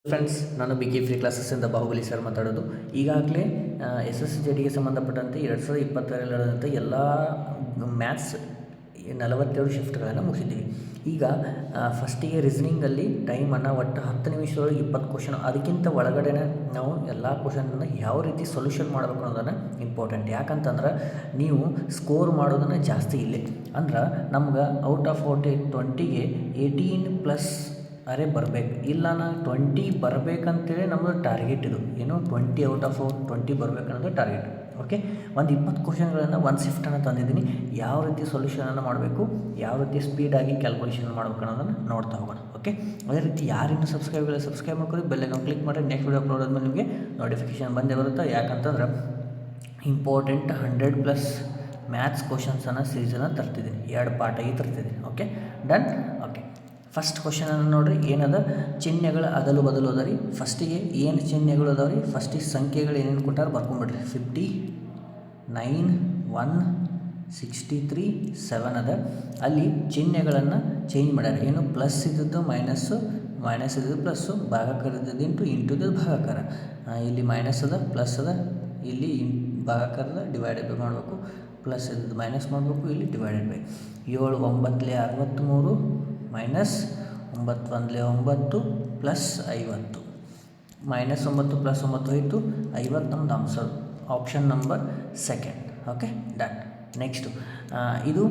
Friends, ನಾನು B K free ಕ್ಲಾಸಸ್ಸಿಂದ Bahubali sir ಮಾತಾಡೋದು. ಈಗಾಗಲೇ SSCGDಗೆ ಸಂಬಂಧಪಟ್ಟಂತೆ 2022ರಲ್ಲಿ ನಡೆದಂಥ ಎಲ್ಲ ಮ್ಯಾಥ್ಸ್ 47 ಶಿಫ್ಟ್ಗಳನ್ನು ಮುಗಿಸಿದ್ದೀವಿ. ಈಗ ಫಸ್ಟಿಗೆ ರೀಸನಿಂಗಲ್ಲಿ ಟೈಮನ್ನು ಒಟ್ಟು 10 ನಿಮಿಷದೊಳಗೆ 20 ಕ್ವಶನ್, ಅದಕ್ಕಿಂತ ಒಳಗಡೆ ನಾವು ಎಲ್ಲ ಕ್ವಶನನ್ನು ಯಾವ ರೀತಿ ಸೊಲ್ಯೂಷನ್ ಮಾಡಬೇಕು ಅನ್ನೋದನ್ನು ಇಂಪಾರ್ಟೆಂಟ್. ಯಾಕಂತಂದ್ರೆ ನೀವು ಸ್ಕೋರ್ ಮಾಡೋದನ್ನು ಜಾಸ್ತಿ ಇಲ್ಲೇ ಅಂದ್ರೆ ನಮ್ಗೆ ಔಟ್ ಆಫ್ 20ಗೆ 18+ ಅರೆ ಬರಬೇಕು. ಇಲ್ಲ ನಾನು 20 ಬರಬೇಕಂತೇಳಿ ನಮ್ಮದು ಟಾರ್ಗೆಟ್. ಇದು ಏನು 20 ಔಟ್ ಆಫ್ 20 ಬರಬೇಕು ಅನ್ನೋದು ಟಾರ್ಗೆಟ್. ಓಕೆ, ಒಂದು 20 ಕ್ವಶನ್ಗಳನ್ನು ಒಂದು ಶಿಫ್ಟನ್ನು ತಂದಿದ್ದೀನಿ. ಯಾವ ರೀತಿ ಸೊಲ್ಯೂಷನನ್ನು ಮಾಡಬೇಕು, ಯಾವ ರೀತಿ ಸ್ಪೀಡಾಗಿ ಕ್ಯಾಲ್ಕುಲೇಷನ್ ಮಾಡಬೇಕು ಅನ್ನೋದನ್ನು ನೋಡ್ತಾ ಹೋಗೋಣ. ಓಕೆ, ಅದೇ ರೀತಿ ಯಾರಿನ್ನೂ ಸಬ್ಸ್ಕ್ರೈಬ್ ಮಾಡ್ಕೊಳ್ಳಿ, ಬೆಲ್ಲೈಕನ್ ಕ್ಲಿಕ್ ಮಾಡಿ. ನೆಕ್ಸ್ಟ್ ವೀಡಿಯೋ ಅಪ್ಲೋಡ್ ಆದಮೇಲೆ ನಿಮಗೆ ನೋಟಿಫಿಕೇಷನ್ ಬಂದೇ ಬರುತ್ತೆ. ಯಾಕಂತಂದ್ರೆ ಇಂಪಾರ್ಟೆಂಟ್ 100+ ಮ್ಯಾಥ್ಸ್ ಕ್ವಶನ್ಸನ್ನು ಸೀರೀಸನ್ನು ತರ್ತಿದ್ದೀನಿ, 2 ಪಾರ್ಟಾಗಿ ತರ್ತಿದ್ದೀನಿ. Okay, done. ಓಕೆ, ಫಸ್ಟ್ ಕ್ವಶನನ್ನು ನೋಡಿರಿ. ಏನದ ಚಿಹ್ನೆಗಳ ಅದಲು ಬದಲು ಅದ ರೀ. ಫಸ್ಟಿಗೆ ಏನು ಚಿಹ್ನೆಗಳು ಅದಾವೆ ರೀ, ಫಸ್ಟಿಗೆ ಸಂಖ್ಯೆಗಳು ಏನೇನು ಕೊಟ್ಟಾರ ಬರ್ಕೊಂಬಿಡ್ರಿ. 59, 1, 63, 7 ಅದ. ಅಲ್ಲಿ ಚಿಹ್ನೆಗಳನ್ನು ಚೇಂಜ್ ಮಾಡ್ಯಾರ. ಏನು ಪ್ಲಸ್ ಇದ್ದದ್ದು ಮೈನಸ್ಸು, ಮೈನಸ್ ಇದ್ದದ್ದು ಪ್ಲಸ್ಸು, ಭಾಗಾಕಾರ ಇದ್ದದ್ದು ಇಂಟು ಭಾಗಾಕಾರ. ಇಲ್ಲಿ ಮೈನಸ್ ಅದ, ಪ್ಲಸ್ ಅದ, ಇಲ್ಲಿ ಭಾಗಾಕಾರದ ಡಿವೈಡೆಡ್ ಮಾಡಬೇಕು. ಪ್ಲಸ್ ಇದ್ದದ್ದು ಮೈನಸ್ ಮಾಡಬೇಕು, ಇಲ್ಲಿ divided by 7 9 63 minus 9 1 9 plus 50 minus 9 plus 9 ಹೋಯಿತು 50. ನಮ್ಮದು answer option number 2. Okay, done. Next ಇದು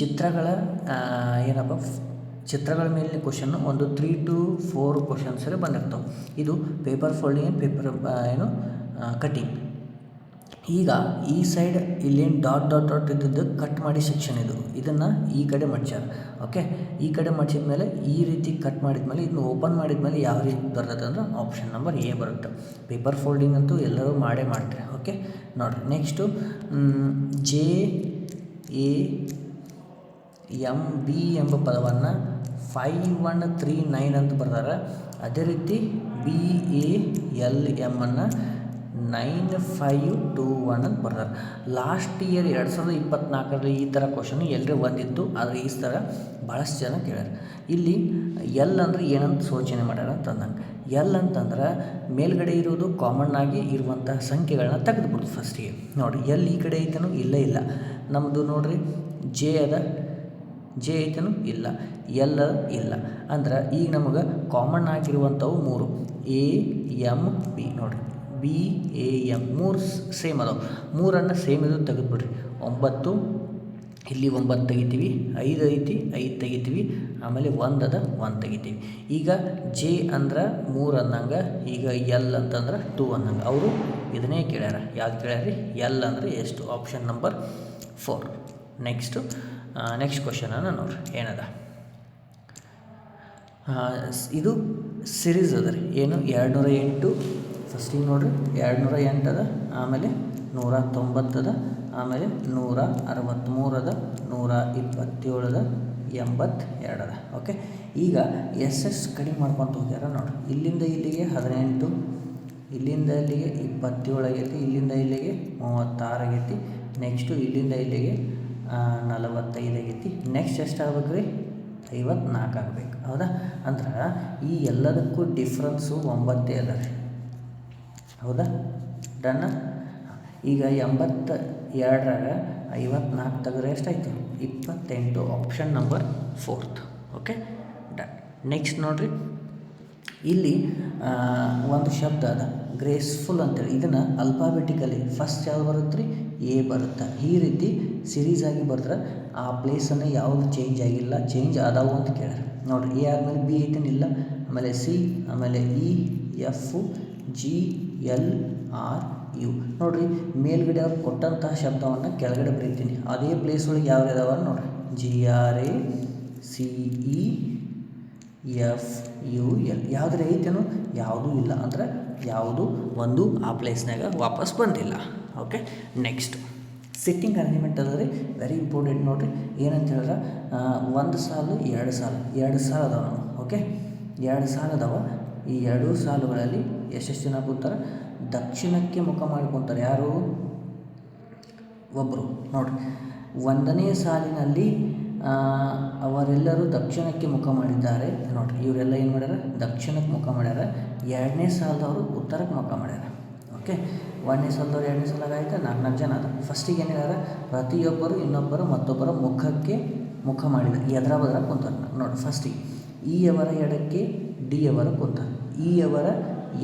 ಚಿತ್ರಗಳ ಏನಪ್ಪ ಚಿತ್ರಗಳ ಮೇಲಿನ ಕ್ವಶನ್ನು ಒಂದು 3 to 4 ಕ್ವಶನ್ಸರೇ ಬಂದಿರ್ತವೆ. ಇದು ಪೇಪರ್ ಫೋಲ್ಡಿಂಗ್, ಪೇಪರ್ ಕಟಿಂಗ್. ಈಗ ಈ ಸೈಡ್ ಇಲ್ಲೇನು ಡಾಟ್ ಇದ್ದದ್ದು ಕಟ್ ಮಾಡಿ ಸೆಕ್ಷನ್ ಇದನ್ನು ಈ ಕಡೆ ಮಡ್ಚಾರ. ಓಕೆ, ಈ ಕಡೆ ಮಡ್ಚಿದ ಮೇಲೆ ಈ ರೀತಿ ಕಟ್ ಮಾಡಿದ್ಮೇಲೆ ಇದನ್ನು ಓಪನ್ ಮಾಡಿದ್ಮೇಲೆ ಯಾವ ರೀತಿ ಬರ್ತದೆ ಅಂದ್ರೆ ಆಪ್ಷನ್ ನಂಬರ್ ಎ ಬರುತ್ತೆ. ಪೇಪರ್ ಫೋಲ್ಡಿಂಗ್ ಅಂತೂ ಎಲ್ಲರೂ ಮಾಡೇ ಮಾಡ್ತಾರೆ. ಓಕೆ, ನೋಡಿರಿ. ನೆಕ್ಸ್ಟು JAMB ಎಂಬ ಪದವನ್ನು 5139 ಅಂತ ಬರ್ತಾರೆ. ಅದೇ ರೀತಿ BALM ಅನ್ನು 9521 ಅಂತ ಬರ್ತಾರೆ. ಲಾಸ್ಟ್ ಇಯರ್ 2024ರಲ್ಲಿ ಈ ಥರ ಕ್ವಶನ್ ಎಲ್ಲರೂ ಬಂದಿತ್ತು, ಆದರೆ ಈ ಥರ ಭಾಳಷ್ಟು ಜನ ಕೇಳ್ಯಾರ. ಇಲ್ಲಿ ಎಲ್ ಅಂದರೆ ಏನಂತ ಸೂಚನೆ ಮಾಡ್ಯಾರ ಅಂತಂದಂಗೆ. ಎಲ್ ಅಂತಂದ್ರೆ ಮೇಲ್ಗಡೆ ಇರೋದು ಕಾಮನ್ ಆಗಿ ಇರುವಂತಹ ಸಂಖ್ಯೆಗಳನ್ನ ತೆಗೆದುಬಿಡ್ತು ಫಸ್ಟಿಗೆ. ನೋಡಿರಿ, ಎಲ್ ಈ ಕಡೆ ಐತನೂ ಇಲ್ಲ. ನಮ್ಮದು ನೋಡಿರಿ ಜೆ ಅದ, ಜೆ ಐತನೂ ಇಲ್ಲ, ಎಲ್ ಇಲ್ಲ. ಅಂದ್ರೆ ಈಗ ನಮಗೆ ಕಾಮನ್ ಆಗಿರುವಂಥವು 3 AMB. ನೋಡಿರಿ BAM 3 ಸೇಮ್ ಅದಾವೆ. 3 ಸೇಮ್ ಇದು ತೆಗೆದುಬಿಡ್ರಿ. 9 ಇಲ್ಲಿ 9 ತೆಗಿತೀವಿ, 5 ಐತಿ 5 ತೆಗಿತೀವಿ, ಆಮೇಲೆ 1 ಅದ 1 ತೆಗಿತೀವಿ. ಈಗ ಜೆ ಅಂದ್ರೆ 3 ಅನ್ನಂಗೆ, ಈಗ ಎಲ್ ಅಂತಂದ್ರೆ 2 ಅನ್ನಂಗೆ. ಅವರು ಇದನ್ನೇ ಕೇಳ್ಯಾರ. ಯಾವ್ದು ಕೇಳ್ಯಾರ ರೀ? ಎಲ್ ಅಂದರೆ ಎಷ್ಟು? Option number 4. ನೆಕ್ಸ್ಟ್ ಕ್ವಶನನ್ನು ನೋಡ್ರಿ. ಏನದ ಇದು ಸಿರೀಸ್ ಅದ ರೀ. ಏನು 208. ಫಸ್ಟಿಗೆ ನೋಡಿರಿ 208 ಅದ, ಆಮೇಲೆ 190 ಅದ, ಆಮೇಲೆ 163 ಅದ, 127 ಅದ, 82 ಅದ. ಓಕೆ, ಈಗ ಎಷ್ಟು ಕಡಿಮೆ ಮಾಡ್ಕೊತ ಹೋಗ್ಯಾರ ನೋಡಿರಿ. ಇಲ್ಲಿಂದ ಇಲ್ಲಿಗೆ 18, ಇಲ್ಲಿಂದ ಇಲ್ಲಿಗೆ 27 ಆಗೈತಿ, ಇಲ್ಲಿಂದ ಇಲ್ಲಿಗೆ 36 ಆಗೈತಿ. ನೆಕ್ಸ್ಟು ಇಲ್ಲಿಂದ ಇಲ್ಲಿಗೆ 45 ಆಗೈತಿ. ನೆಕ್ಸ್ಟ್ ಎಷ್ಟು ಆಗ್ಬೇಕು ರೀ? 54 ಆಗಬೇಕು. ಹೌದಾ? ಅಂದ್ರೆ ಈ ಎಲ್ಲದಕ್ಕೂ ಡಿಫ್ರೆನ್ಸು 9 ಅದ ರೀ. ಹೌದಾ? ಡನ್ನ. ಈಗ 82ರಾಗ 54 ತೆಗೆದ್ರೆ ಎಷ್ಟಾಯಿತು? 28. Option number 4. Okay, done. Next ನೋಡಿರಿ, ಇಲ್ಲಿ ಒಂದು ಶಬ್ದ ಅದ ಗ್ರೇಸ್ಫುಲ್ ಅಂತೇಳಿ. ಇದನ್ನು ಅಲ್ಫಾಬೆಟಿಕಲಿ ಫಸ್ಟ್ ಯಾವ್ದು ಬರುತ್ತೆ ರೀ? ಎ ಬರುತ್ತೆ. ಈ ರೀತಿ ಸಿರೀಸಾಗಿ ಬರೆದ್ರೆ ಆ ಪ್ಲೇಸನ್ನು ಯಾವುದು ಚೇಂಜ್ ಆಗಿಲ್ಲ, ಚೇಂಜ್ ಆದವು ಅಂತ ಕೇಳ್ಯಾರ. ನೋಡಿರಿ, ಎ ಆದಮೇಲೆ ಬಿ ಐತೇನಿಲ್ಲ, ಆಮೇಲೆ ಸಿ, ಆಮೇಲೆ ಇ, ಎಫ್, GLRU. ನೋಡಿರಿ, ಮೇಲ್ಗಡೆ ಅವ್ರು ಕೊಟ್ಟಂತಹ ಶಬ್ದವನ್ನು ಕೆಳಗಡೆ ಬರೀತೀನಿ. ಅದೇ ಪ್ಲೇಸ್ ಒಳಗೆ ಯಾವ ಇದಾವ ನೋಡಿರಿ. GRACEFUL. ಯಾವುದ್ರ ಐತೇನೋ? ಯಾವುದೂ ಇಲ್ಲ. ಅಂದರೆ ಯಾವುದು ಒಂದು ಆ ಪ್ಲೇಸ್ನಾಗ ವಾಪಸ್ ಬಂದಿಲ್ಲ. ಓಕೆ, ನೆಕ್ಸ್ಟ್ ಸಿಟ್ಟಿಂಗ್ ಅರೇಂಜ್ಮೆಂಟ್ ಅದ ರೀ. Very important. ನೋಡಿರಿ, ಏನಂತ ಹೇಳಿದ್ರೆ 1 ಸಾಲು 2 ಸಾಲು ಅದಾವೆ ನಾವು. ಓಕೆ, 2 ಸಾಲು ಅದಾವೆ. ಈ 2 ಸಾಲುಗಳಲ್ಲಿ ಎಷ್ಟು ಜನ ಕೂತಾರೆ? ದಕ್ಷಿಣಕ್ಕೆ ಮುಖ ಮಾಡ್ಕೊತಾರೆ. ಯಾರು? ಒಬ್ಬರು. ನೋಡಿರಿ, 1ನೇ ಸಾಲಿನಲ್ಲಿ ಅವರೆಲ್ಲರೂ ದಕ್ಷಿಣಕ್ಕೆ ಮುಖ ಮಾಡಿದ್ದಾರೆ. ನೋಡಿರಿ, ಇವರೆಲ್ಲ ಏನು ಮಾಡ್ಯಾರ, ದಕ್ಷಿಣಕ್ಕೆ ಮುಖ ಮಾಡ್ಯಾರ. ಎರಡನೇ ಸಾಲದವರು ಉತ್ತರಕ್ಕೆ ಮುಖ ಮಾಡ್ಯಾರ. ಓಕೆ, ಒಂದನೇ ಸಾಲದವ್ರು ಎರಡನೇ ಸಾಲಾಗ ಆಯ್ತು, 4 ಜನ ಅದ. ಫಸ್ಟಿಗೆ ಏನು ಹೇಳ್ಯಾರ, ಪ್ರತಿಯೊಬ್ಬರು ಇನ್ನೊಬ್ಬರು ಮತ್ತೊಬ್ಬರ ಮುಖಕ್ಕೆ ಮುಖ ಮಾಡಿದ ಎದರ ಬದರ ಕುಂತಾರೆ. ನೋಡಿ, ಫಸ್ಟಿಗೆ ಈ ಅವರ ಎಡಕ್ಕೆ ಡಿ ಅವರ ಕುಂತಾರೆ. ಈ ಅವರ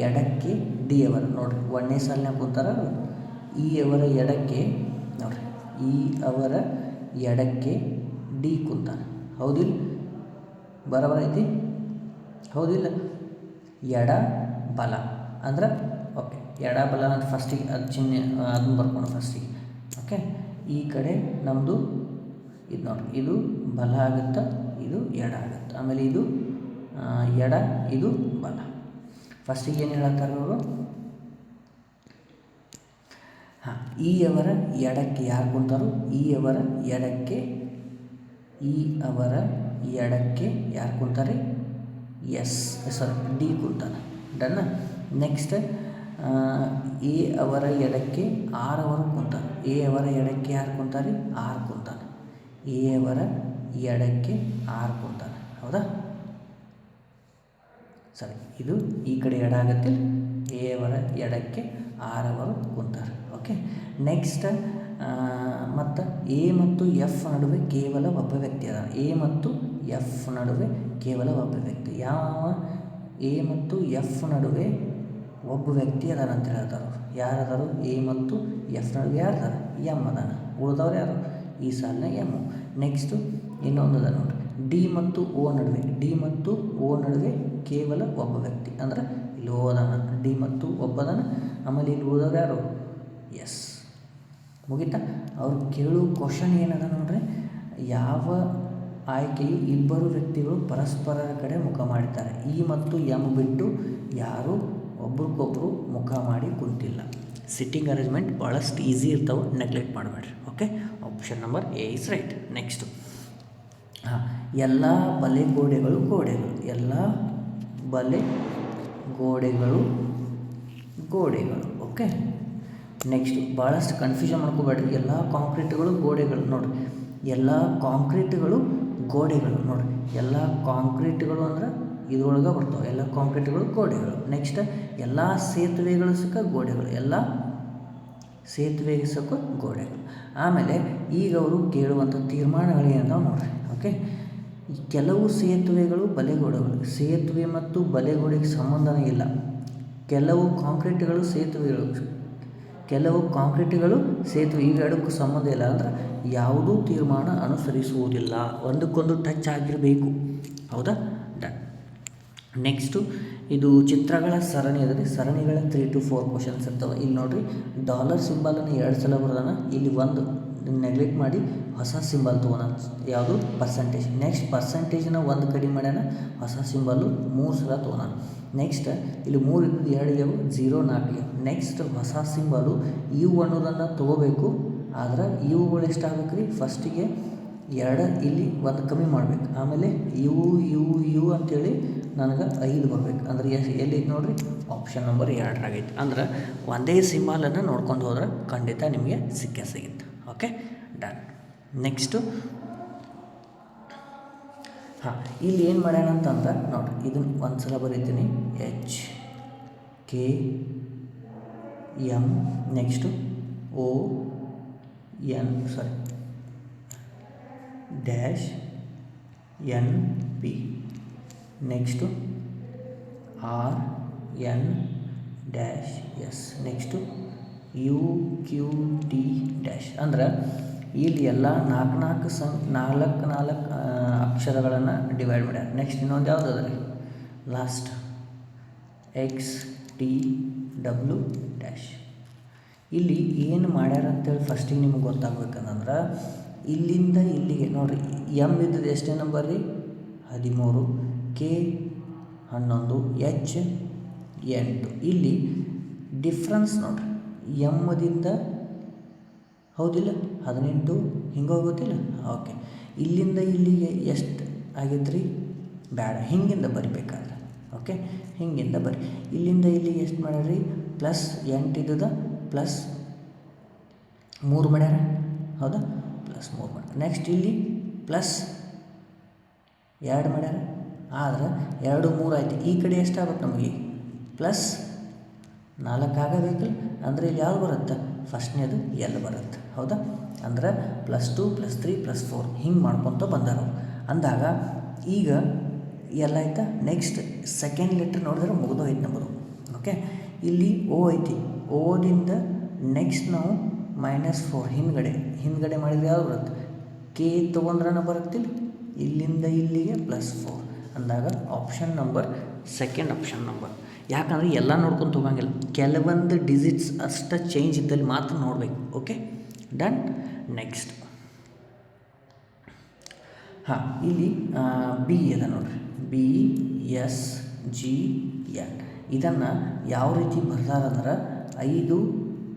ಎಡಕ್ಕೆ ಡಿ ಅವರ, ನೋಡಿರಿ ಒಂದನೇ ಸಾಲಿನಾಗ ಕುಂತಾರ. ಈ ಅವರ ಎಡಕ್ಕೆ ನೋಡಿರಿ, ಈ ಅವರ ಎಡಕ್ಕೆ ಡಿ ಕುಂತಾನೆ. ಹೌದಿಲ್ಲ, ಬರೋಬರ ಐತಿ, ಹೌದಿಲ್ಲ. ಎಡ ಬಲ ಅಂದ್ರೆ ಓಕೆ, ಎಡ ಬಲ ಅಂತ ಫಸ್ಟಿಗೆ ಅದು ಚಿಹ್ನೆ ಅದನ್ನು ಬರ್ಕೊಂಡು ಫಸ್ಟಿಗೆ. ಓಕೆ, ಈ ಕಡೆ ನಮ್ಮದು ಇದು ನೋಡಿ, ಇದು ಬಲ ಆಗುತ್ತೆ, ಇದು ಎಡ ಆಗುತ್ತೆ. ಆಮೇಲೆ ಇದು ಎಡ, ಇದು ಬಲ. ಫಸ್ಟಿಗೆ ಏನು ಹೇಳತ್ತಾರೆ ಅವರು, ಹಾಂ, ಈ ಅವರ ಎಡಕ್ಕೆ ಯಾರು ಕುಂತಾರೋ, ಈ ಅವರ ಎಡಕ್ಕೆ ಯಾರು ಕುಂತಾರೆ, ಡಿ ಕುಂತಾನೆ. ಡನ್ನ. ನೆಕ್ಸ್ಟ್ ಎ ಅವರ ಎಡಕ್ಕೆ ಆರ್ ಅವರು ಕುಂತಾರೆ. ಎ ಅವರ ಎಡಕ್ಕೆ ಯಾರು ಕುಂತಾರೆ, ಆರ್ ಕುಂತಾನೆ. ಎ ಅವರ ಎಡಕ್ಕೆ ಆರ್ ಕುಂತಾನೆ. ಹೌದಾ, ಸರಿ. ಇದು ಈ ಕಡೆ ಎಡ ಆಗುತ್ತೆ, ಎ ಅವರ ಎಡಕ್ಕೆ ಆರ್ ಅವರು ಕುಂತಾರೆ. ಓಕೆ, ನೆಕ್ಸ್ಟ್ ಮತ್ತು ಎ ಮತ್ತು ಎಫ್ ನಡುವೆ ಕೇವಲ ಒಬ್ಬ ವ್ಯಕ್ತಿ ಅದ. ಎ ಮತ್ತು ಎಫ್ ನಡುವೆ ಕೇವಲ ಒಬ್ಬ ವ್ಯಕ್ತಿ. ಯಾವ ಎ ಮತ್ತು ಎಫ್ ನಡುವೆ ಒಬ್ಬ ವ್ಯಕ್ತಿ ಅದಾರ ಅಂತ ಹೇಳ್ತಾರೆ. ಯಾರದಾರು, ಎ ಮತ್ತು ಎಫ್ ನಡುವೆ ಯಾರದಾರ, ಎಮ್ ಅದಾನ. ಉಳಿದವ್ರು ಯಾರು, ಈ ಸಾಲಿನ ಎಮ್ಮು. ನೆಕ್ಸ್ಟು ಇನ್ನೊಂದು ಅದ ನೋಡಿ, ಡಿ ಮತ್ತು ಓ ನಡುವೆ ಕೇವಲ ಒಬ್ಬ ವ್ಯಕ್ತಿ ಅಂದ್ರೆ ಇಲ್ಲಿ ಓ ಅದಾನ, ಡಿ ಮತ್ತು ಒಬ್ಬದಾನ. ಆಮೇಲೆ ಇಲ್ಲಿ ಉಳಿದವ್ರು ಯಾರು, ಎಸ್. ಮುಗಿತಾ. ಅವ್ರು ಕೇಳೋ ಕ್ವಶನ್ ಏನದ ನೋಡ್ರಿ, ಯಾವ ಆಯ್ಕೆಯು ಇಬ್ಬರು ವ್ಯಕ್ತಿಗಳು ಪರಸ್ಪರರ ಕಡೆ ಮುಖ ಮಾಡಿದ್ದಾರೆ. ಇ ಮತ್ತು ಎಮ್ ಬಿಟ್ಟು ಯಾರು ಒಬ್ರಿಗೊಬ್ಬರು ಮುಖ ಮಾಡಿ ಕುಂತಿಲ್ಲ. ಸಿಟ್ಟಿಂಗ್ ಅರೇಂಜ್ಮೆಂಟ್ ಭಾಳಷ್ಟು ಈಸಿ ಇರ್ತಾವೆ, ನೆಗ್ಲೆಕ್ಟ್ ಮಾಡಬೇಡ್ರಿ. Okay, option number A is right. Next ಹಾಂ, ಎಲ್ಲ ಬಲೆ ಗೋಡೆಗಳು ಎಲ್ಲ ಬಲೆ ಗೋಡೆಗಳು. ಓಕೆ, ನೆಕ್ಸ್ಟು ಭಾಳಷ್ಟು ಕನ್ಫ್ಯೂಷನ್ ಮಾಡ್ಕೋಬೇಡ್ರಿ. ಎಲ್ಲ ಕಾಂಕ್ರೀಟ್ಗಳು ಗೋಡೆಗಳು ನೋಡಿರಿ, ಎಲ್ಲ ಕಾಂಕ್ರೀಟ್ಗಳು ಗೋಡೆಗಳು ನೋಡಿರಿ. ಎಲ್ಲ ಕಾಂಕ್ರೀಟ್ಗಳು ಅಂದ್ರೆ ಇದ್ರೊಳಗೆ ಬರ್ತಾವೆ, ಎಲ್ಲ ಕಾಂಕ್ರೀಟ್ಗಳು ಗೋಡೆಗಳು. ನೆಕ್ಸ್ಟ್ ಎಲ್ಲ ಸೇತುವೆಗಳು ಸುಖ ಗೋಡೆಗಳು, ಎಲ್ಲ ಸೇತುವೆಗೆ ಸುಖ ಗೋಡೆಗಳು. ಆಮೇಲೆ ಈಗ ಅವರು ಕೇಳುವಂಥ ತೀರ್ಮಾನಗಳು ಏನಂತಾವೆ ನೋಡಿರಿ. ಓಕೆ, ಕೆಲವು ಸೇತುವೆಗಳು ಬಲೆಗೋಡೆಗಳು. ಸೇತುವೆ ಮತ್ತು ಬಲೆಗೋಡೆಗೆ ಸಂಬಂಧನೇ ಇಲ್ಲ. ಕೆಲವು ಕಾಂಕ್ರೀಟ್ಗಳು ಸೇತುವೆ ಇವೆರಡಕ್ಕೂ ಸಂಬಂಧ ಇಲ್ಲ. ಅಂದ್ರೆ ಯಾವುದೂ ತೀರ್ಮಾನ ಅನುಸರಿಸುವುದಿಲ್ಲ, ಒಂದಕ್ಕೊಂದು ಟಚ್ ಆಗಿರಬೇಕು. ಹೌದಾ, ಡನ್. ನೆಕ್ಸ್ಟು ಇದು ಚಿತ್ರಗಳ ಸರಣಿ ಅದರಿ. ಸರಣಿಗಳ 3 to 4 ಕ್ವಶನ್ಸ್ ಇರ್ತವೆ. ಇಲ್ಲಿ ನೋಡಿರಿ, ಡಾಲರ್ ಸಿಂಬಲನ್ನು 2 ಸಲ ಬರ್ದಾನ. ಇಲ್ಲಿ ಒಂದು ನೆಗ್ಲೆಕ್ಟ್ ಮಾಡಿ ಹೊಸ ಸಿಂಬಲ್ ತೊಗೋಣ, ಯಾವುದು, ಪರ್ಸೆಂಟೇಜ್. ನೆಕ್ಸ್ಟ್ ಪರ್ಸೆಂಟೇಜ್ನ ಒಂದು ಕಡಿಮೆ ಮಾಡ್ಯಾನ, ಹೊಸ ಸಿಂಬಲ್ಲು 3 ಸಲ ತೊಗೋಣ. ನೆಕ್ಸ್ಟ್ ಇಲ್ಲಿ 3 ಇದ್ದು 2 ಇವು 0 4 ನೆಕ್ಸ್ಟ್ ಹೊಸ ಸಿಂಬಲು ಇವು ಅನ್ನೋದನ್ನು ತೊಗೋಬೇಕು. ಆದ್ರೆ ಇವುಗಳು ಎಷ್ಟಾಗಬೇಕು ರೀ, ಫಸ್ಟಿಗೆ 2 ಇಲ್ಲಿ ಒಂದು ಕಮ್ಮಿ ಮಾಡಬೇಕು. ಆಮೇಲೆ ಇವು ಅಂತೇಳಿ ನನಗೆ 5 ಬರಬೇಕು. ಅಂದ್ರೆ ಎಲ್ಲಿ ನೋಡಿರಿ, ಆಪ್ಷನ್ ನಂಬರ್ 2 ಆಗೈತೆ. ಅಂದ್ರೆ ಒಂದೇ ಸಿಂಬಲನ್ನು ನೋಡ್ಕೊಂಡು ಹೋದ್ರೆ ಖಂಡಿತ ನಿಮಗೆ ಸಿಗುತ್ತೆ. Okay, done. ನೆಕ್ಸ್ಟು ಹಾಂ, ಇಲ್ಲಿ ಏನು ಮಾಡ್ಯಾನ ಅಂತಂದ್ರೆ ನೋಡಿರಿ, ಇದನ್ನು ಒಂದು ಸಲ ಬರೀತೀನಿ. HKM next -NP next RN-S next UQT dash. ಅಂದ್ರೆ ಇಲ್ಲಿ ಎಲ್ಲ 4 ಅಕ್ಷರಗಳನ್ನು ಡಿವೈಡ್ ಮಾಡ್ಯಾರ. ನೆಕ್ಸ್ಟ್ ಇನ್ನೊಂದು ಯಾವುದು ಅದ ರೀ, ಲಾಸ್ಟ್ XTW ಡ್ಯಾಶ್. ಇಲ್ಲಿ ಏನು ಮಾಡ್ಯಾರ ಅಂತೇಳಿ ಫಸ್ಟಿಗೆ ನಿಮ್ಗೆ ಗೊತ್ತಾಗ್ಬೇಕಂದ್ರೆ, ಇಲ್ಲಿಂದ ಇಲ್ಲಿಗೆ ನೋಡಿರಿ, ಎಮ್ ಇದ್ದದ್ದು ಎಷ್ಟೇ ನಂಬರ್ ರೀ, 13, K 11, H 8. ಇಲ್ಲಿ ಡಿಫ್ರೆನ್ಸ್ ನೋಡಿರಿ, ಎಮ್ದಿಂದ ಹೌದಿಲ್ಲ 18 ಹಿಂಗೆ ಹೋಗುತ್ತಿಲ್ಲ. ಓಕೆ, ಇಲ್ಲಿಂದ ಇಲ್ಲಿಗೆ ಎಷ್ಟು ಆಗೈತೆ ರೀ, ಬೇಡ, ಹಿಂಗಿಂದ ಬರಿಬೇಕಾದ್ರೆ. ಓಕೆ, ಹಿಂಗಿಂದ ಬರಿ. ಇಲ್ಲಿಂದ ಇಲ್ಲಿಗೆ ಎಷ್ಟು ಮಾಡ್ಯಾರ ರೀ, +8 ಇದ್ದದ +3 ಮಾಡ್ಯಾರ. ಹೌದಾ, +3 ಮಾಡ್ಯಾರ. ನೆಕ್ಸ್ಟ್ ಇಲ್ಲಿ +8 ಎರಡು ಮಾಡ್ಯಾರ, ಆದ್ರೆ 2 3 ಆಯ್ತು. ಈ ಕಡೆ ಎಷ್ಟಾಗುತ್ತೆ ನಮಗೆ ಪ್ಲಸ್ 4 ಆಗಬೇಕಲ್ಲ. ಅಂದರೆ ಇಲ್ಲಿ ಯಾವ್ದು ಬರುತ್ತೆ, ಫಸ್ಟ್ನೇದು ಎಲ್ ಬರುತ್ತೆ. ಹೌದಾ? ಅಂದ್ರೆ +2 +3 +4 ಹಿಂಗೆ ಮಾಡ್ಕೊತ ಬಂದಾರ ಅಂದಾಗ ಈಗ ಎಲ್ಲ ಆಯ್ತಾ. ನೆಕ್ಸ್ಟ್ ಸೆಕೆಂಡ್ ಲೆಟ್ರ್ ನೋಡಿದ್ರೆ ಮುಗಿದೋಯ್ತು ನಮ್ಮದು. ಓಕೆ, ಇಲ್ಲಿ ಓ ಐತಿ. ಓದಿಂದ ನೆಕ್ಸ್ಟ್ ನಾವು -4 ಹಿಂದ್ಗಡೆ ಮಾಡಿದರೆ ಯಾವ್ದು ಬರುತ್ತೆ, ಕೆ ತೊಗೊಂಡ್ರೆ ಬರುತ್ತಿಲ್ಲ, ಇಲ್ಲಿಂದ ಇಲ್ಲಿಗೆ +4 ಅಂದಾಗ option number second option number. ಯಾಕಂದರೆ ಎಲ್ಲ ನೋಡ್ಕೊಂಡು ಹೋಗಂಗಿಲ್ಲ, ಕೆಲವೊಂದು ಡಿಜಿಟ್ಸ್ ಅಷ್ಟು ಚೇಂಜ್ ಇದ್ದಲ್ಲಿ ಮಾತ್ರ ನೋಡಬೇಕು. Okay, done. ನೆಕ್ಸ್ಟ್ ಇಲ್ಲಿ ಬಿ ಅದ ನೋಡ್ರಿ, BSGN. ಇದನ್ನು ಯಾವ ರೀತಿ ಬರ್ದಾರಂದ್ರೆ 5,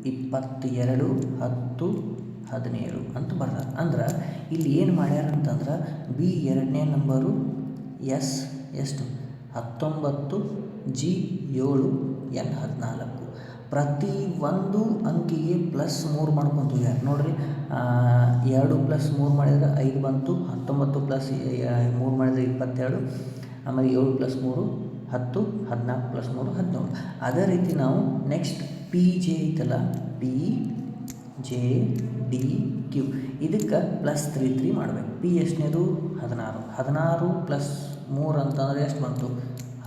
22, 10, 17 ಅಂತ ಬರ್ದಾರ. ಅಂದ್ರೆ ಇಲ್ಲಿ ಏನು ಮಾಡ್ಯಾರ ಅಂತಂದ್ರೆ ಬಿ 2ನೇ ನಂಬರು, ಎಸ್ ಎಷ್ಟು 19, G 7, N 14. ಪ್ರತಿ ಒಂದು ಅಂಕಿಗೆ +3 ಮಾಡ್ಕೊತೀವಿ. ಯಾರು ನೋಡಿರಿ, 2 + 3 ಮಾಡಿದರೆ 5 ಬಂತು, 19 + 3 ಮಾಡಿದರೆ 22, ಆಮೇಲೆ 7 + 3 10, 14 + 3 17. ಅದೇ ರೀತಿ ನಾವು ನೆಕ್ಸ್ಟ್ PJ ಐತಲ್ಲ, PJDQ ಇದಕ್ಕೆ +3 ಮಾಡಬೇಕು. P ಎಷ್ಟನೇದು 16, 16 + 3 ಅಂತಂದರೆ ಎಷ್ಟು ಬಂತು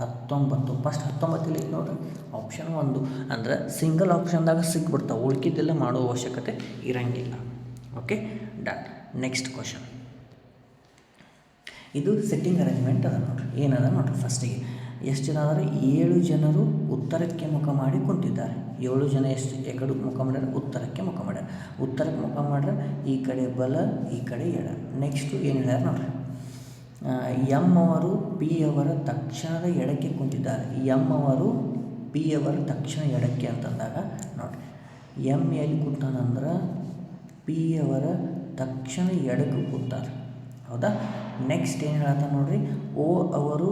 19. ಫಸ್ಟ್ 19 ಇಲ್ಲಿ ನೋಡಿರಿ, ಆಪ್ಷನ್ 1. ಅಂದರೆ ಸಿಂಗಲ್ ಆಪ್ಷನ್ದಾಗ ಸಿಕ್ಬಿಡ್ತಾವೆ, ಉಳ್ಕಿದ್ದೆಲ್ಲ ಮಾಡೋ ಅವಶ್ಯಕತೆ ಇರಂಗಿಲ್ಲ. Okay, done. ನೆಕ್ಸ್ಟ್ ಕ್ವಶನ್, ಇದು ಸೆಟ್ಟಿಂಗ್ ಅರೇಂಜ್ಮೆಂಟ್ ಅದ ನೋಡ್ರಿ. ಏನದ ನೋಡ್ರಿ, ಫಸ್ಟಿಗೆ ಎಷ್ಟು ಜನ ಆದರೆ 7 ಜನರು ಉತ್ತರಕ್ಕೆ ಮುಖ ಮಾಡಿ ಕುಂತಿದ್ದಾರೆ. 7 ಜನ ಎಷ್ಟು ಎಕಡೆ ಮುಖ ಮಾಡ್ಯಾರ, ಉತ್ತರಕ್ಕೆ ಮುಖ ಮಾಡ್ಯಾರ. ಉತ್ತರಕ್ಕೆ ಮುಖ ಮಾಡ್ರೆ ಈ ಕಡೆ ಬಲ, ಈ ಕಡೆ ಎಡ. ನೆಕ್ಸ್ಟು ಏನು ಹೇಳ್ಯಾರ ನೋಡ್ರಿ, ಎಂ ಅವರು ಪಿ ಅವರ ತಕ್ಷಣದ ಎಡಕ್ಕೆ ಕುಂತಿದ್ದಾರೆ. ಎಂ ಅವರು ಪಿ ಅವರ ತಕ್ಷಣ ಎಡಕ್ಕೆ ಅಂತಂದಾಗ ನೋಡಿರಿ, ಎಂ ಎಲ್ಲಿ ಕೂತಾನಂದ್ರೆ ಪಿ ಅವರ ತಕ್ಷಣ ಎಡಕ್ಕೆ ಕೂತಾರೆ. ಹೌದಾ? ನೆಕ್ಸ್ಟ್ ಏನು ಹೇಳ್ತಾನೆ ನೋಡಿರಿ, ಓ ಅವರು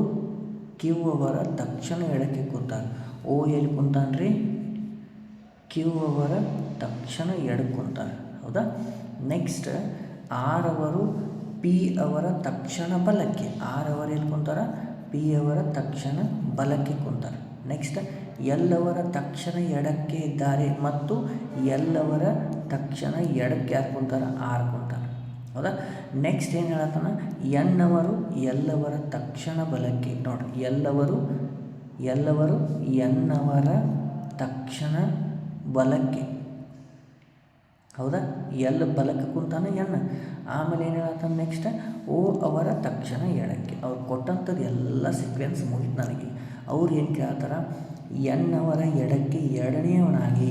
ಕ್ಯೂ ಅವರ ತಕ್ಷಣ ಎಡಕ್ಕೆ ಕೂತಾರೆ. ಓ ಎಲ್ಲಿ ಕುಂತಾನ್ರಿ, ಕ್ಯೂ ಅವರ ತಕ್ಷಣ ಎಡಕ್ಕೆ ಕುಂತಾರೆ. ಹೌದಾ? ನೆಕ್ಸ್ಟ್ ಆರ್ ಅವರು ಪಿ ಅವರ ತಕ್ಷಣ ಬಲಕ್ಕೆ. ಆರ್ ಅವರು ಎಲ್ಲಿ ಕುಂತಾರ, ಪಿ ಅವರ ತಕ್ಷಣ ಬಲಕ್ಕೆ ಕುಂತಾರೆ. ನೆಕ್ಸ್ಟ್ ಎಲ್ಲವರ ತಕ್ಷಣ ಎಡಕ್ಕೆ ಇದ್ದಾರೆ ಮತ್ತು ಎಲ್ಲವರ ತಕ್ಷಣ ಎಡಕ್ಕೆ ಯಾರು ಕುಂತಾರೆ, ಆರ್ ಕುಂತಾರೆ. ಹೌದಾ? ನೆಕ್ಸ್ಟ್ ಏನು ಹೇಳತ್ತಾನ, ಎನ್ನವರು ಎಲ್ಲವರ ತಕ್ಷಣ ಬಲಕ್ಕೆ. ನೋಡಿರಿ, ಎಲ್ಲವರು ಎನ್ನವರ ತಕ್ಷಣ ಬಲಕ್ಕೆ. ಹೌದಾ? ಎಲ್ಲ ಬಲಕ್ಕೆ ಕುಂತಾನೆ ಎನ್ನ. ಆಮೇಲೆ ಏನು ಹೇಳತ್ತಾನ ನೆಕ್ಸ್ಟ್, ಓ ಅವರ ತಕ್ಷಣ ಎಡಕ್ಕೆ. ಅವ್ರು ಕೊಟ್ಟಂಥದ್ದು ಎಲ್ಲ ಸೀಕ್ವೆನ್ಸ್ ಮುಗಿತು ನನಗೆ. ಅವ್ರು ಏನು ಕೇಳ್ತಾರ, ಎನ್ನವರ ಎಡಕ್ಕೆ ಎರಡನೇವನಾಗಿ,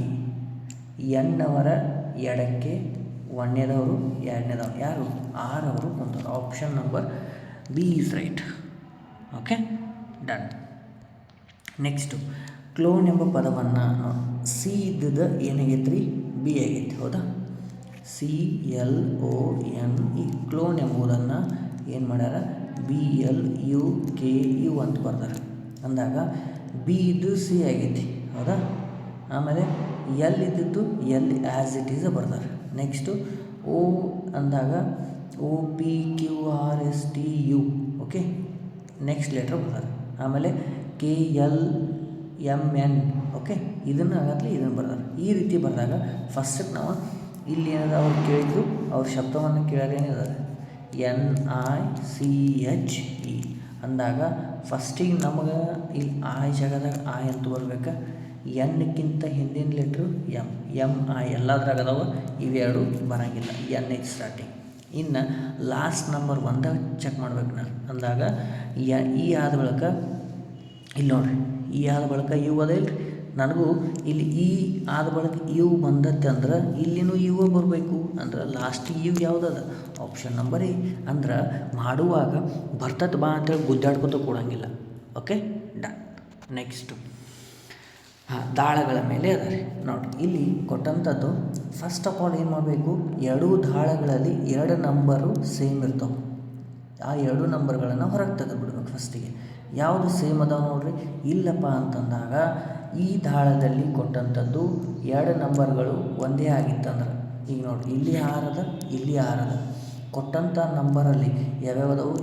ಎನ್ನವರ ಎಡಕ್ಕೆ ಒಂದನೇದವರು ಎರಡನೇದವರು ಯಾರು, ಆರ್ ಅವರು ಕುಂತಾರೆ. Option number B is right. Okay, done. Next clone ಎಂಬ ಪದವನ್ನು ಸಿ ಇದ್ದದ ಏನಾಗೈತೆ ರೀ, ಬಿ ಆಗೈತಿ. ಹೌದಾ? CLONE ಕ್ಲೋನ್ ಎಂಬುದನ್ನು ಏನು ಮಾಡ್ಯಾರ, BLUKU ಅಂತ ಬರ್ತಾರೆ. ಅಂದಾಗ ಬಿ ಇದ್ದು ಸಿ ಆಗೈತಿ. ಹೌದಾ? ಆಮೇಲೆ ಎಲ್ ಇದ್ದಿದ್ದು ಎಲ್ ಆ್ಯಸ್ ಇಟ್ ಈಸ್ ಬರ್ತಾರೆ. ನೆಕ್ಸ್ಟು ಓ ಅಂದಾಗ OPQRSTU. ಓಕೆ, ನೆಕ್ಸ್ಟ್ ಲೆಟ್ರ್ ಬರ್ತಾರೆ. ಆಮೇಲೆ KLMN. ಓಕೆ, ಇದನ್ನು ಆಗತ್ಲಿ ಇದನ್ನು ಬರ್ತಾರೆ. ಈ ರೀತಿ ಬರೆದಾಗ ಫಸ್ಟಿಗೆ ನಾವು ಇಲ್ಲಿ ಏನಾದ ಅವ್ರು ಕೇಳಿದ್ರು, ಅವ್ರ ಶಬ್ದವನ್ನು ಕೇಳ್ಯಾರ ಏನಿದ್ದಾರೆ, NICHE ಅಂದಾಗ ಫಸ್ಟಿಗೆ ನಮಗೆ ಇಲ್ಲಿ ಆಯ್ ಜಾಗದಾಗ ಆಯ್ ಅಂತ ಬರ್ಬೇಕು. ಎನ್ಕ್ಕಿಂತ ಹಿಂದಿನ ಲೆಟ್ರು MI ಎಲ್ಲದ್ರಾಗ ಅದಾವ, ಇವೆರಡು ಬರೋಂಗಿಲ್ಲ. NH starting. ಇನ್ನು ಲಾಸ್ಟ್ ನಂಬರ್ 1 ಚೆಕ್ ಮಾಡ್ಬೇಕು ನಾನು. ಅಂದಾಗ ಈ ಆದ ಬಳಿಕ ಇಲ್ಲಿ ನೋಡಿರಿ, ಈ ಆದ ಬಳಿಕ ಇವು ಅದ ಇಲ್ರಿ, ನನಗೂ ಇಲ್ಲಿ ಈ ಆದ ಬಳಿಕ ಇವು ಬಂದತ್ತೆ ಅಂದ್ರೆ ಇಲ್ಲಿನೂ ಇವು ಬರಬೇಕು. ಅಂದ್ರೆ ಲಾಸ್ಟಿಗೆ ಇವು ಯಾವುದದ, ಆಪ್ಷನ್ ನಂಬರ್ ಎ. ಅಂದ್ರೆ ಮಾಡುವಾಗ ಬರ್ತದೆ ಬಾ ಅಂತೇಳಿ ಗುದ್ದಾಡ್ಕೊತ ಕೊಡೋಂಗಿಲ್ಲ. Okay, done. ನೆಕ್ಸ್ಟು ದಾಳಗಳ ಮೇಲೆ ಅದ ರೀ. ನೋಡಿ, ಇಲ್ಲಿ ಕೊಟ್ಟಂಥದ್ದು ಫಸ್ಟ್ ಆಫ್ ಆಲ್ ಏನು ಮಾಡಬೇಕು, ಎರಡೂ ದಾಳಗಳಲ್ಲಿ 2 ನಂಬರು ಸೇಮ್ ಇರ್ತಾವೆ. ಆ 2 ನಂಬರ್ಗಳನ್ನು ಹೊರಗೆ ತೆಗೆದುಬಿಡ್ಬೇಕು ಫಸ್ಟಿಗೆ. ಯಾವುದು ಸೇಮ್ ಅದಾವೆ ನೋಡಿರಿ, ಇಲ್ಲಪ್ಪ ಅಂತಂದಾಗ ಈ ದಾಳದಲ್ಲಿ ಕೊಟ್ಟಂಥದ್ದು 2 ನಂಬರ್ಗಳು ಒಂದೇ ಆಗಿತ್ತಂದ್ರೆ, ಈಗ ನೋಡಿ ಇಲ್ಲಿ 6 ಅದ, ಇಲ್ಲಿ 6 ಅದ. ಕೊಟ್ಟಂಥ ನಂಬರಲ್ಲಿ ಯಾವ್ಯಾವುದವು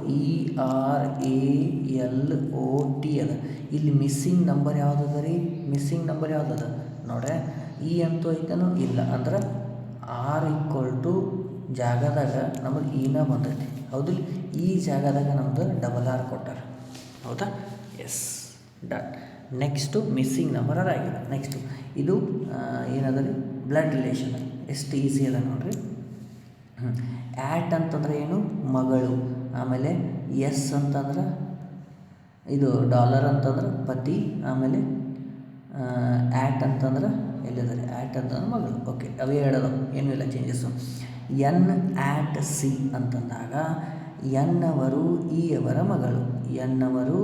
ERALOT ಅದ. ಇಲ್ಲಿ ಮಿಸ್ಸಿಂಗ್ ನಂಬರ್ ಯಾವುದದ ರೀ? ಮಿಸ್ಸಿಂಗ್ ನಂಬರ್ ಯಾವುದದ ನೋಡ್ರೆ ಅಂತೂ ಐತನೋ ಇಲ್ಲ ಅಂದ್ರೆ R = ಜಾಗದಾಗ ನಮಗೆ ಈನ ಬಂದೈತಿ. ಹೌದಿಲ್ಲ? ಈ ಜಾಗದಾಗ ನಮ್ದು R ಕೊಟ್ಟಾರ. ಹೌದಾ? Yes, done. Next missing number ಅದಾಗಿದೆ. ನೆಕ್ಸ್ಟು ಇದು ಏನದ ರೀ? Blood relation. ಎಷ್ಟು ಈಸಿ ಅದ ನೋಡ್ರಿ. ಆ್ಯಟ್ ಅಂತಂದ್ರೆ ಏನು? ಮಗಳು. ಆಮೇಲೆ ಎಸ್ ಅಂತಂದ್ರೆ ಇದು ಡಾಲರ್ ಅಂತಂದ್ರೆ ಪತಿ. ಆಮೇಲೆ ಆ್ಯಟ್ ಅಂತಂದ್ರೆ ಎಲ್ಲಿದ್ದಾರೆ? ಆ್ಯಟ್ ಅಂತಂದ್ರೆ ಮಗಳು. ಓಕೆ, ಅವೇ ಹೇಳೋದು, ಏನೂ ಇಲ್ಲ ಚೇಂಜಸ್ಸು. NAT ಅಂತಂದಾಗ ಅವರು ಅವರ ಮಗಳು. ಅವರು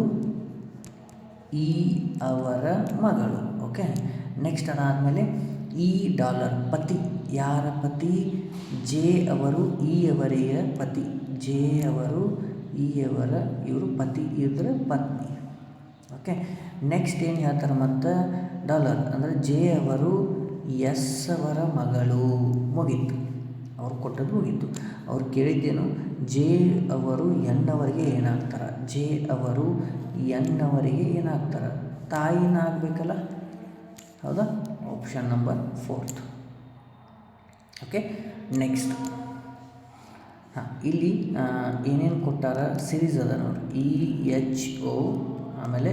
ಅವರ ಮಗಳು. ಓಕೆ, ನೆಕ್ಸ್ಟ್ ಅದಾದಮೇಲೆ $, ಪತಿ. ಯಾರ ಪತಿ? ಅವರು ಅವರಿಗೆ ಪತಿ. ಅವರು ಇವರು ಪತಿ, ಇದ್ರ ಪತ್ನಿ. ಓಕೆ, ನೆಕ್ಸ್ಟ್ ಏನು ಹೇಳ್ತಾರೆ ಮತ್ತು? ಡಾಲರ್ ಅಂದರೆ ಅವರು ಅವರ ಮಗಳು. ಮುಗೀತು, ಅವ್ರು ಕೊಟ್ಟದ್ದು ಮುಗೀತು. ಅವ್ರು ಕೇಳಿದ್ದೇನು? ಅವರು ಅವರಿಗೆ ಏನಾಗ್ತಾರೆ? ಅವರು ಅವರಿಗೆ ಏನಾಗ್ತಾರೆ? ತಾಯಿನ ಆಗಬೇಕಲ್ಲ. ಹೌದಾ? Option number 4. ಓಕೆ, ನೆಕ್ಸ್ಟ್ ಇಲ್ಲಿ ಏನೇನು ಕೊಟ್ಟಾರ? ಸಿರೀಸ್ ಅದ ನೋಡಿ. EHO, ಆಮೇಲೆ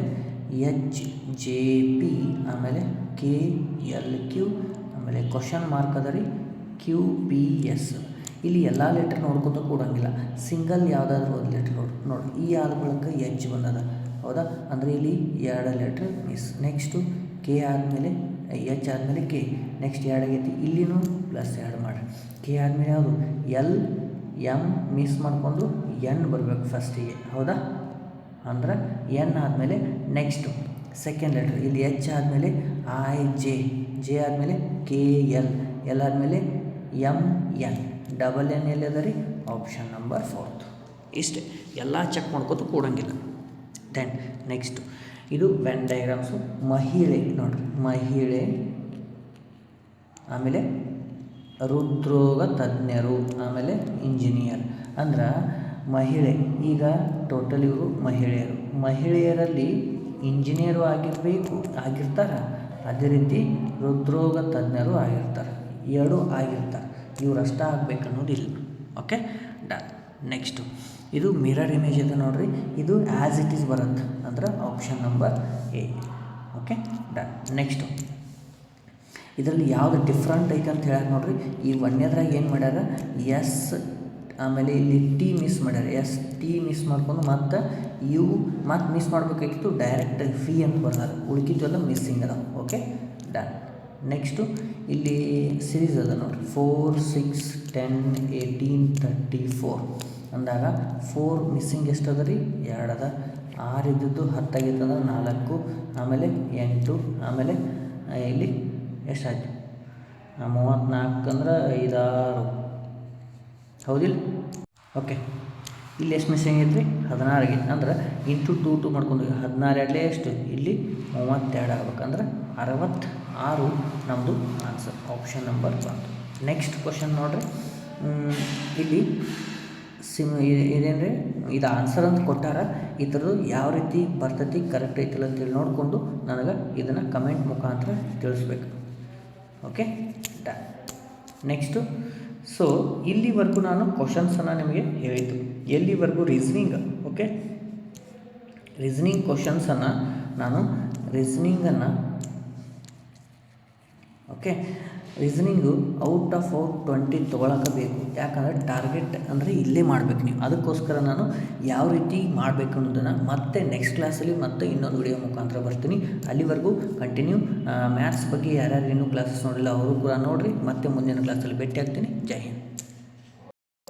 HJP, ಆಮೇಲೆ KLQ, ಆಮೇಲೆ ಕ್ವಶನ್ ಮಾರ್ಕ್ ಅದ ರೀ QPS. ಇಲ್ಲಿ ಎಲ್ಲ ಲೆಟ್ರ್ ನೋಡ್ಕೊತ ಕೂಡಂಗಿಲ್ಲ. ಸಿಂಗಲ್ ಯಾವುದಾದ್ರೂ ಒಂದು ಲೆಟ್ರ್ ನೋಡಿ. ಆದ ಬಳಿಕ H ಬಂದದ. ಹೌದಾ? ಅಂದರೆ ಇಲ್ಲಿ 2 ಲೆಟ್ರ್ ಮಿಸ್. ನೆಕ್ಸ್ಟು K ಆದಮೇಲೆ H ಆದಮೇಲೆ K. ನೆಕ್ಸ್ಟ್ 2 ಆಗೈತಿ. ಇಲ್ಲಿನೂ +2 ಮಾಡಿ. K ಆದಮೇಲೆ ಯಾವುದು? L M ಮಿಸ್ ಮಾಡಿಕೊಂಡು N ಬರಬೇಕು ಫಸ್ಟಿಗೆ. ಹೌದಾ? ಅಂದ್ರೆ N ಆದಮೇಲೆ ನೆಕ್ಸ್ಟು ಸೆಕೆಂಡ್ ಲೆಟ್ರ್. ಇಲ್ಲಿ H ಆದಮೇಲೆ IJ, J ಆದಮೇಲೆ KL, L ಆದಮೇಲೆ MN. N ಎಲ್ಲಿದೆ ರೀ? Option number 4. ಇಷ್ಟೇ, ಎಲ್ಲ ಚೆಕ್ ಮಾಡ್ಕೋತ ಕೂಡಂಗಿಲ್ಲ. ದೆನ್ ನೆಕ್ಸ್ಟು ಇದು ವೆನ್ ಡಯಾಗ್ರಾಮ್ಸು. ಮಹಿಳೆ ನೋಡಿರಿ, ಮಹಿಳೆ. ಆಮೇಲೆ ಹೃದ್ರೋಗ ತಜ್ಞರು, ಆಮೇಲೆ ಇಂಜಿನಿಯರ್. ಅಂದ್ರೆ ಮಹಿಳೆ, ಈಗ ಟೋಟಲ್ ಇವರು ಮಹಿಳೆಯರು. ಮಹಿಳೆಯರಲ್ಲಿ ಇಂಜಿನಿಯರು ಆಗಿರ್ತಾರೆ. ಅದೇ ರೀತಿ ಹೃದ್ರೋಗ ತಜ್ಞರು ಆಗಿರ್ತಾರೆ. 2 ಆಗಿರ್ತಾರೆ. ಇವರಷ್ಟ ಆಗಬೇಕನ್ನೋದಿಲ್ಲ. Okay, done. ನೆಕ್ಸ್ಟು ಇದು ಮಿರರ್ ಇಮೇಜ್ ಇದೆ ನೋಡಿರಿ. ಇದು ಆ್ಯಸ್ ಇಟ್ ಈಸ್ ಬರುತ್ತೆ, ಅಂದ್ರೆ option number A. Okay, done. Next ಇದರಲ್ಲಿ ಯಾವುದು ಡಿಫ್ರೆಂಟ್ ಐತೆ ಅಂತ ಹೇಳಕ್ಕೆ ನೋಡಿರಿ. ಈ ಒಂದನೇದ್ರಾಗ ಏನು ಮಾಡ್ಯಾರ? ಎಸ್, ಆಮೇಲೆ ಇಲ್ಲಿ T ಮಿಸ್ ಮಾಡ್ಯಾರ. T ಮಿಸ್ ಮಾಡ್ಕೊಂಡು ಮತ್ತು ಮತ್ತು ಮಿಸ್ ಮಾಡಬೇಕಾಗಿತ್ತು. ಡೈರೆಕ್ಟ್ V ಅಂತ ಬರ್ತಾರೆ. ಉಳ್ಕಿದ್ದೆಲ್ಲ ಮಿಸ್ಸಿಂಗ್ ಅದಾವೆ. Okay, done. ನೆಕ್ಸ್ಟು ಇಲ್ಲಿ ಸಿರೀಸ್ ಅದ ನೋಡಿ. 4, 6, 10, 18, 34 ಅಂದಾಗ 4 ಮಿಸ್ಸಿಂಗ್ ಎಷ್ಟು ಅದ ರೀ? 2 ಅದ. 6 ಇದ್ದದ್ದು 10 ಆಗಿತ್ತು ಅಂದ್ರೆ 4, ಆಮೇಲೆ 8, ಆಮೇಲೆ ಇಲ್ಲಿ ಎಷ್ಟಾಯ್ತು? 34 ಅಂದ್ರೆ 5, 6. ಹೌದಿಲ್ಲ? ಓಕೆ, ಇಲ್ಲಿ ಎಷ್ಟು ಮಿಸ್ಸಿಂಗ್ ಐತ್ರಿ? 16 ಆಗೈತಿ. ಅಂದ್ರೆ ಇಂಟು 2 ಮಾಡ್ಕೊಂಡು 16 ಎರಡಲೇ ಎಷ್ಟು? ಇಲ್ಲಿ 32 ಆಗ್ಬೇಕಂದ್ರೆ 66 ನಮ್ಮದು answer. Option number 1. Next question ನೋಡಿರಿ. ಇಲ್ಲಿ ಇದೇನು ರೀ? ಇದು ಆನ್ಸರ್ ಅಂತ ಕೊಟ್ಟಾರ. ಈ ಥರದ್ದು ಯಾವ ರೀತಿ ಬರ್ತೈತಿ, ಕರೆಕ್ಟ್ ಐತಿಲ್ಲ ಅಂತೇಳಿ ನೋಡಿಕೊಂಡು ನನಗೆ ಇದನ್ನು ಕಮೆಂಟ್ ಮುಖಾಂತರ ತಿಳಿಸ್ಬೇಕು. Okay, done. ನೆಕ್ಸ್ಟು ಸೊ ಇಲ್ಲಿವರೆಗೂ ನಾನು ಕ್ವಶನ್ಸನ್ನು ನಿಮಗೆ ಹೇಳಿದ್ದು. ಎಲ್ಲಿವರೆಗೂ? ರೀಸ್ನಿಂಗ್. ಓಕೆ, ರೀಸ್ನಿಂಗ್ ಕ್ವಶನ್ಸನ್ನು ನಾನು ರೀಸ್ನಿಂಗನ್ನು ಓಕೆ ರೀಸನಿಂಗು ಔಟ್ ಆಫ್ 20 ತೊಗೊಳಕಬೇಕು. ಯಾಕಂದರೆ ಟಾರ್ಗೆಟ್ ಅಂದರೆ ಇಲ್ಲೇ ಮಾಡಬೇಕು ನೀವು. ಅದಕ್ಕೋಸ್ಕರ ನಾನು ಯಾವ ರೀತಿ ಮಾಡಬೇಕು ಅನ್ನೋದನ್ನು ಮತ್ತೆ ನೆಕ್ಸ್ಟ್ ಕ್ಲಾಸಲ್ಲಿ ಮತ್ತೆ ಇನ್ನೊಂದು ವಿಡಿಯೋ ಮುಖಾಂತರ ಬರ್ತೀನಿ. ಅಲ್ಲಿವರೆಗೂ ಕಂಟಿನ್ಯೂ ಮ್ಯಾಥ್ಸ್ ಬಗ್ಗೆ ಯಾರ್ಯಾರು ಇನ್ನೂ ಕ್ಲಾಸಸ್ ನೋಡಿಲ್ಲ ಅವರು ಕೂಡ ನೋಡಿರಿ. ಮತ್ತೆ ಮುಂದಿನ ಕ್ಲಾಸಲ್ಲಿ ಭೇಟಿ ಆಗ್ತೀನಿ. ಜೈ ಹಿಂದ್.